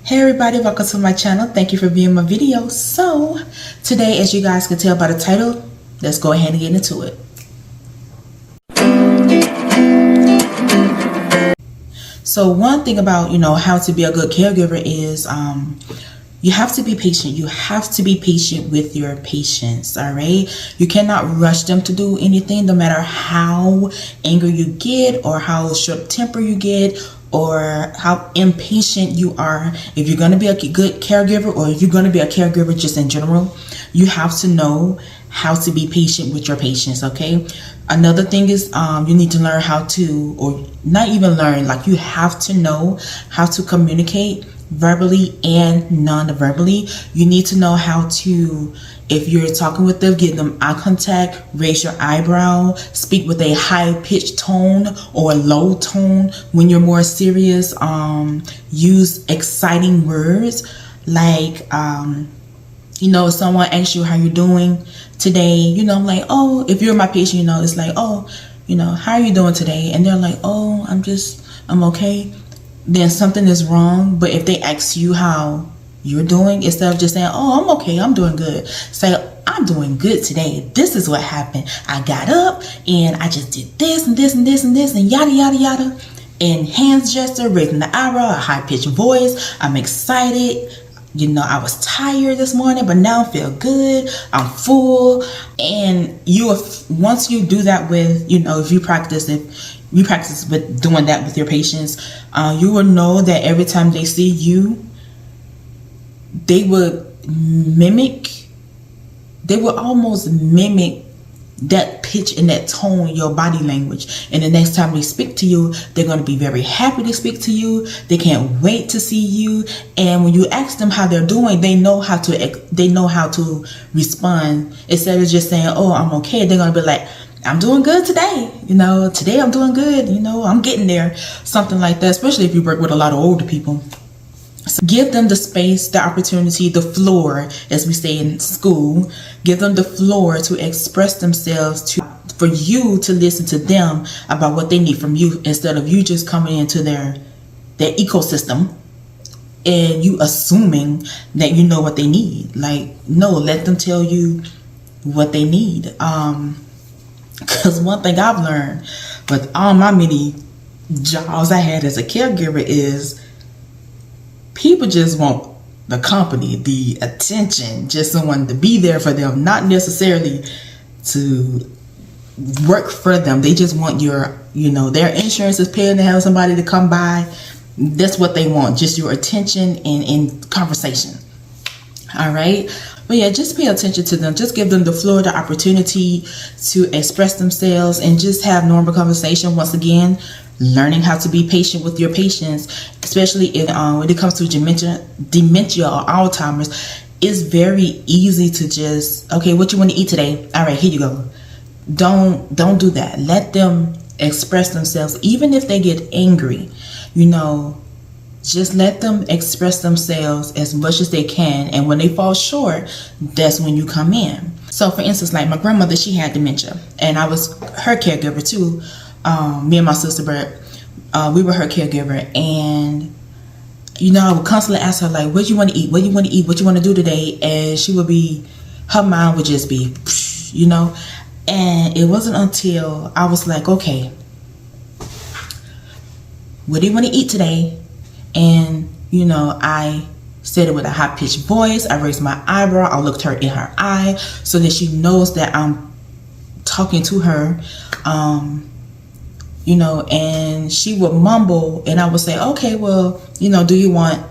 Hey everybody, welcome to my channel. Thank you for viewing my video. So today, as you guys can tell by the title, let's go ahead and get into it. So one thing about how to be a good caregiver is you have to be patient. You have to be patient with your patients. All right, you cannot rush them to do anything, no matter how angry you get or how short temper you get or how impatient you are. If you're going to be a good caregiver, or if you're going to be a caregiver just in general, you have to know how to be patient with your patients. Okay, another thing is you need to learn how to, or not even learn, like you have to know how to communicate verbally and non-verbally. You need to know how to, if you're talking with them, give them eye contact, raise your eyebrow, speak with a high-pitched tone or a low tone. When you're more serious, use exciting words like if someone asks you how you're doing today, like, oh, if you're my patient, it's like, oh, how are you doing today? And they're like, oh, I'm okay. Then something is wrong. But if they ask you how you're doing, instead of just saying, oh, I'm okay, I'm doing good, say, I'm doing good today. This is what happened. I got up and I just did this and this and this and this and yada yada yada. And hands gesture, raising the eyebrow, a high-pitched voice. I'm excited. I was tired this morning, but now I feel good. I'm full. And once you do that with, if you practice with doing that with your patients, you will know that every time they see you, they would almost mimic that pitch and that tone, your body language. And the next time they speak to you, they're going to be very happy to speak to you. They can't wait to see you. And when you ask them how they're doing, they know how to respond. Instead of just saying, oh, I'm okay, they're going to be like, I'm doing good today. Today I'm doing good. I'm getting there. Something like that, especially if you work with a lot of older people. So give them the space, the opportunity, the floor, as we say in school. Give them the floor to express themselves, for you to listen to them about what they need from you, instead of you just coming into their ecosystem and you assuming that you know what they need. Like, no, let them tell you what they need. Because one thing I've learned with all my many jobs I had as a caregiver is people just want the company, the attention, just someone to be there for them, not necessarily to work for them. They just want their insurance is paying to have somebody to come by. That's what they want, just your attention and conversation. All right. But yeah, just pay attention to them. Just give them the floor, the opportunity to express themselves, and just have normal conversation. Once again, learning how to be patient with your patients, especially when it comes to dementia or Alzheimer's. It's very easy to just, okay, what you want to eat today? All right, here you go. Don't do that. Let them express themselves, even if they get angry. Just let them express themselves as much as they can. And when they fall short, that's when you come in. So for instance, like my grandmother, she had dementia, and I was her caregiver too. Me and my sister, we were her caregiver. And, I would constantly ask her, like, what do you want to eat? What do you want to eat? What do you want to do today? And her mind would just be, And it wasn't until I was like, okay, what do you want to eat today? And, I said it with a high-pitched voice. I raised my eyebrow. I looked her in her eye so that she knows that I'm talking to her. And she would mumble, and I would say, okay, well, do you want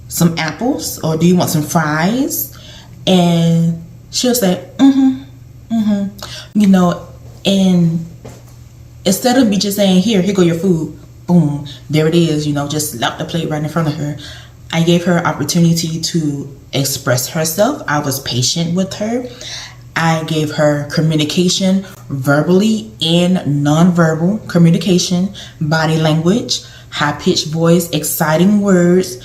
some apples or do you want some fries? And she'll say, and instead of me just saying, here go your food, boom, there it is, just slap the plate right in front of her. I gave her opportunity to express herself. I was patient with her. I gave her communication, verbally and nonverbal communication, body language, high-pitched voice, exciting words,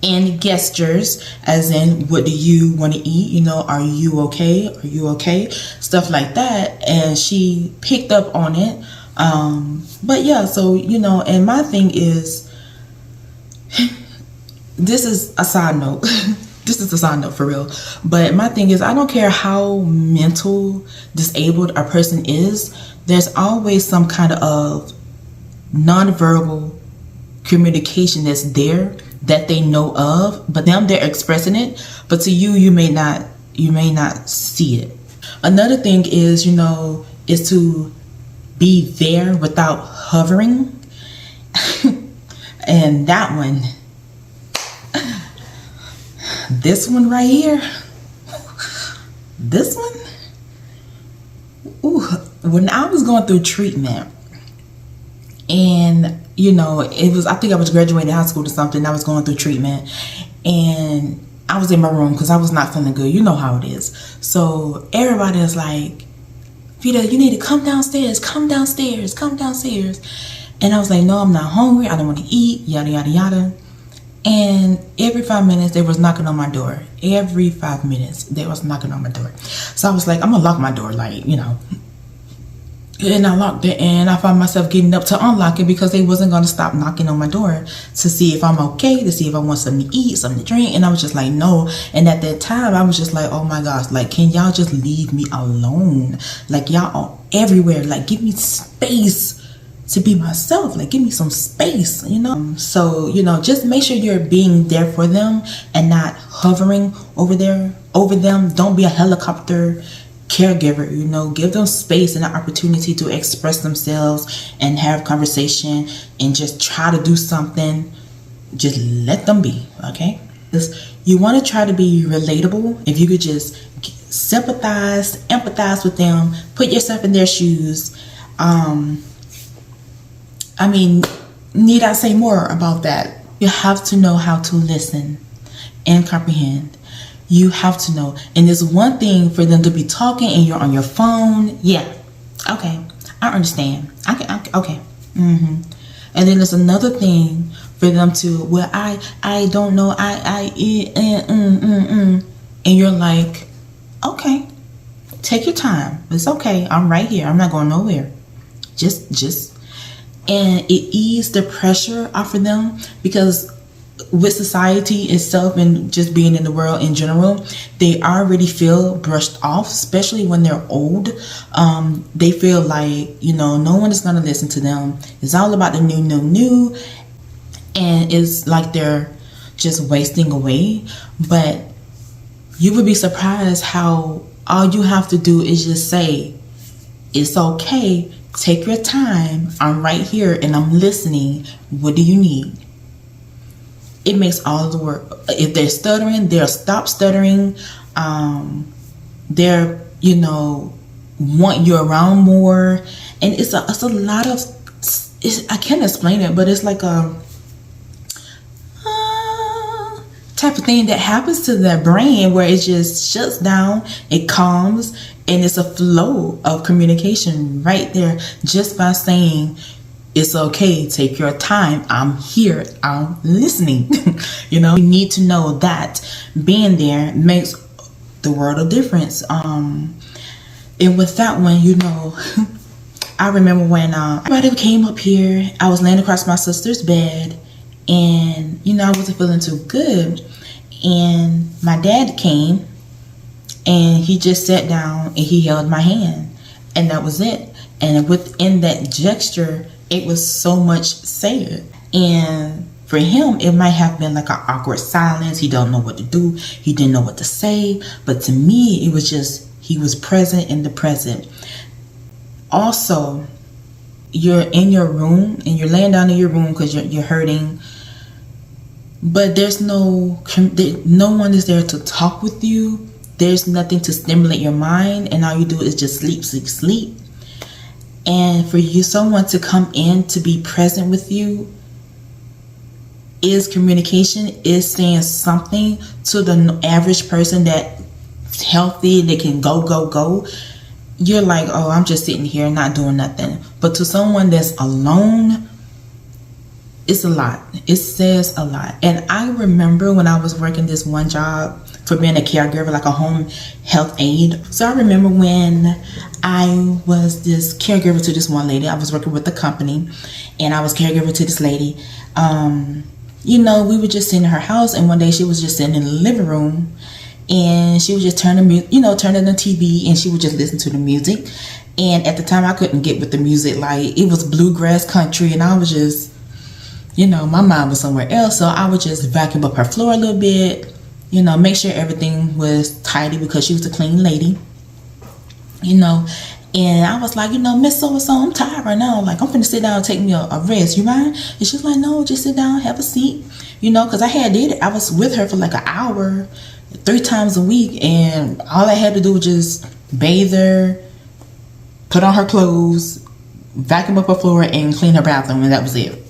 and gestures, as in, what do you want to eat? Are you okay? Are you okay? Stuff like that. And she picked up on it. But yeah, so, and my thing is, this is a side note. This is a side note for real. But my thing is, I don't care how mental disabled a person is, there's always some kind of nonverbal communication that's there that they know of, but them, they're expressing it, but to you, you may not see it. Another thing is, is to be there without hovering. And that one, this one right here, this one, ooh, when I was going through treatment, and I think I was graduating high school or something, I was going through treatment, and I was in my room because I was not feeling good. You know how it is. So everybody is like, Vita, you need to come downstairs. And I was like, no, I'm not hungry. I don't want to eat, yada, yada, yada. And every 5 minutes, they was knocking on my door. Every 5 minutes, they was knocking on my door. So I was like, I'm going to lock my door, And I locked it, and I found myself getting up to unlock it because they wasn't going to stop knocking on my door to see if I'm okay, to see if I want something to eat, something to drink. And I was just like, no. And at that time, I was just like, oh my gosh, can y'all just leave me alone? Y'all are everywhere. Give me space to be myself. Give me some space, So, just make sure you're being there for them and not hovering over them. Don't be a helicopter caregiver. Give them space and an opportunity to express themselves and have conversation and just try to do something. Just let them be, okay? You want to try to be relatable. If you could just sympathize, empathize with them, put yourself in their shoes. Need I say more about that? You have to know how to listen and comprehend. You have to know. And it's one thing for them to be talking and you're on your phone. Yeah. Okay. I understand. Okay. And then there's another thing for them to, well, I don't know. And you're like, okay, take your time. It's okay. I'm right here. I'm not going nowhere. And it eased the pressure off of them, because with society itself and just being in the world in general, they already feel brushed off, especially when they're old. They feel like, no one is going to listen to them. It's all about the new. And it's like they're just wasting away. But you would be surprised how all you have to do is just say, it's okay. Take your time. I'm right here and I'm listening. What do you need? It makes all the work. If they're stuttering, they'll stop stuttering. They're, want you around more. And it's a lot of, I can't explain it, but it's like a type of thing that happens to their brain where it just shuts down, it calms, and it's a flow of communication right there just by saying, it's okay, take your time, I'm here, I'm listening. You need to know that being there makes the world of difference. And with that one, I remember when everybody came up here, I was laying across my sister's bed, and I wasn't feeling too good, and my dad came and he just sat down and he held my hand, and that was it. And within that gesture, it was so much said. And for him, it might have been like an awkward silence. He don't know what to do. He didn't know what to say. But to me, it was just, he was present in the present. Also, you're in your room and you're laying down in your room because you're hurting. But there's no one is there to talk with you. There's nothing to stimulate your mind. And all you do is just sleep. And for someone to come in to be present with you is communication, is saying something to the average person that's healthy, they can go. You're like, oh, I'm just sitting here not doing nothing. But to someone that's alone, it's a lot. It says a lot. And I remember when I was working this one job for being a caregiver, like a home health aide. So I remember when I was this caregiver to this one lady. I was working with the company and I was caregiver to this lady. we were just sitting in her house, and one day she was just sitting in the living room, and she was just turning the TV, and she would just listen to the music. And at the time, I couldn't get with the music. Like, it was bluegrass country, and I was just, my mind was somewhere else. So I would just vacuum up her floor a little bit, make sure everything was tidy, because she was a clean lady, And I was like, Miss So-and-so, I'm tired right now. Like, I'm finna sit down and take me a rest. You mind? And she was like, no, just sit down, have a seat. Because I was with her for like an hour, 3 times a week. And all I had to do was just bathe her, put on her clothes, vacuum up her floor, and clean her bathroom. And that was it.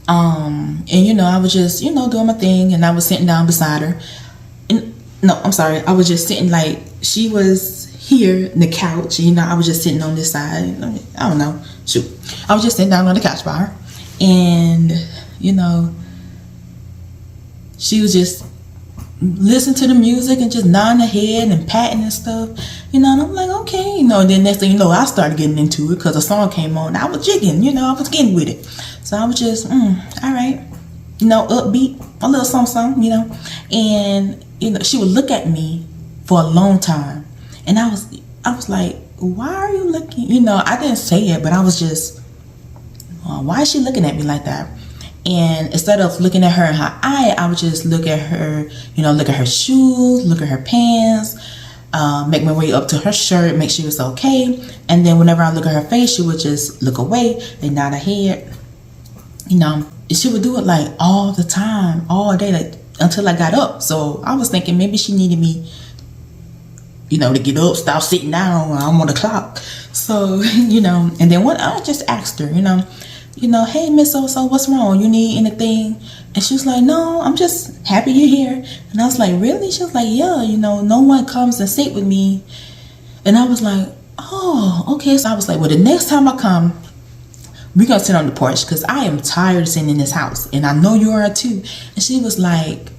And, I was just, doing my thing. And I was sitting down beside her. I was just sitting like, she was here in the couch, I was just sitting on this side. I don't know, I was just sitting down on the couch by her, and she was just listening to the music and just nodding her head and patting and stuff, and I'm like, okay, and then next thing I started getting into it because a song came on. I was jigging, I was getting with it, so I was just all right, upbeat, a little something, and she would look at me for a long time. And I was like, why are you looking? I didn't say it, but I was just, why is she looking at me like that? And instead of looking at her in her eye, I would just look at her, look at her shoes, look at her pants, make my way up to her shirt, make sure it's okay. And then whenever I look at her face, she would just look away and nod her head. She would do it like all the time, all day, like until I got up. So I was thinking maybe she needed me, to get up, stop sitting down. I'm on the clock. So, and then I just asked her, hey, Miss So-so, what's wrong? You need anything? And she was like, no, I'm just happy you're here. And I was like, really? She was like, yeah, no one comes and sit with me. And I was like, oh, okay. So I was like, well, the next time I come, we're going to sit on the porch because I am tired of sitting in this house. And I know you are too. And she was like,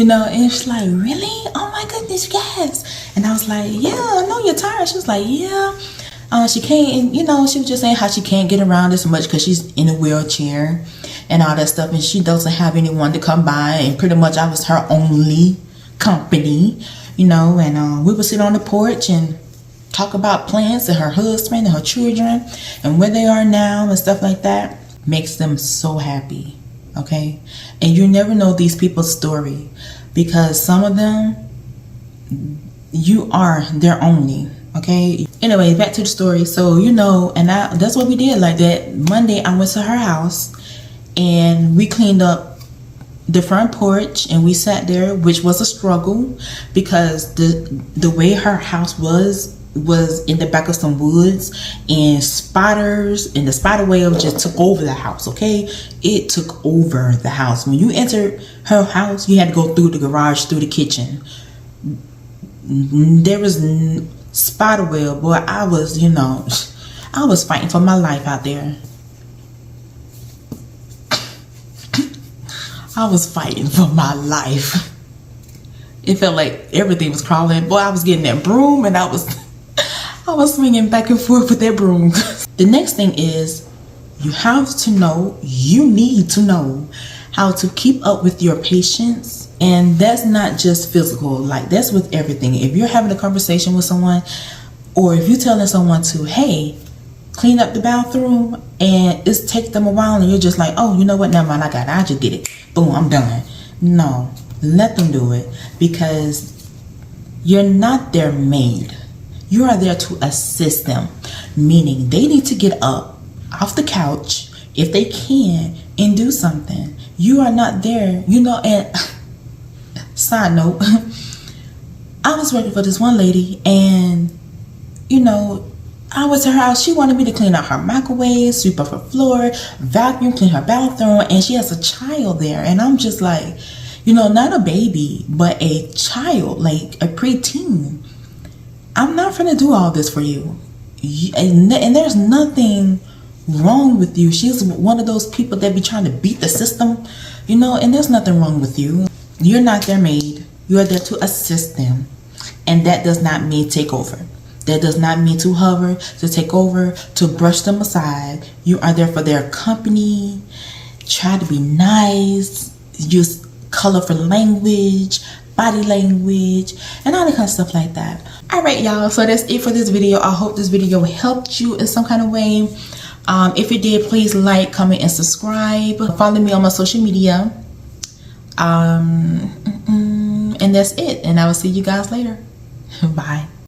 and she's like, really? Oh my goodness, yes. And I was like, yeah, I know you're tired. She was like, yeah. She can't, she was just saying how she can't get around as much because she's in a wheelchair and all that stuff. And she doesn't have anyone to come by. And pretty much I was her only company, and we would sit on the porch and talk about plants and her husband and her children and where they are now and stuff like that. Makes them so happy. Okay, and you never know these people's story because some of them, you are their only. Okay, anyway, back to the story. So and that's what we did. Like that Monday, I went to her house and we cleaned up the front porch and we sat there, which was a struggle because the way her house was in the back of some woods, and spiders and the spider web just took over the house. Okay, it took over the house. When you entered her house, you had to go through the garage, through the kitchen. There was spider web. Boy, I was fighting for my life out there. I was fighting for my life. It felt like everything was crawling. Boy, I was getting that broom and I was swinging back and forth with that broom. The next thing is you need to know how to keep up with your patients. And that's not just physical, like that's with everything. If you're having a conversation with someone, or if you're telling someone to, hey, clean up the bathroom, and it's take them a while and you're just like, oh, you know what, never mind, I got it, I just did it, boom, I'm done. No, let them do it, because you're not their maid. You are there to assist them, meaning they need to get up off the couch if they can and do something. You are not there, and side note, I was working for this one lady, and I went to her house. She wanted me to clean out her microwave, sweep up her floor, vacuum, clean her bathroom, and she has a child there. And I'm just like, not a baby, but a child, like a preteen. I'm not gonna do all this for you. And there's nothing wrong with you. She's one of those people that be trying to beat the system, and there's nothing wrong with you. You're not their maid. You are there to assist them. And that does not mean take over. That does not mean to hover, to take over, to brush them aside. You are there for their company. Try to be nice. Use colorful language, body language, and all that kind of stuff like that. All right, y'all. So that's it for this video. I hope this video helped you in some kind of way. If it did, please like, comment, and subscribe. Follow me on my social media. And that's it. And I will see you guys later. Bye.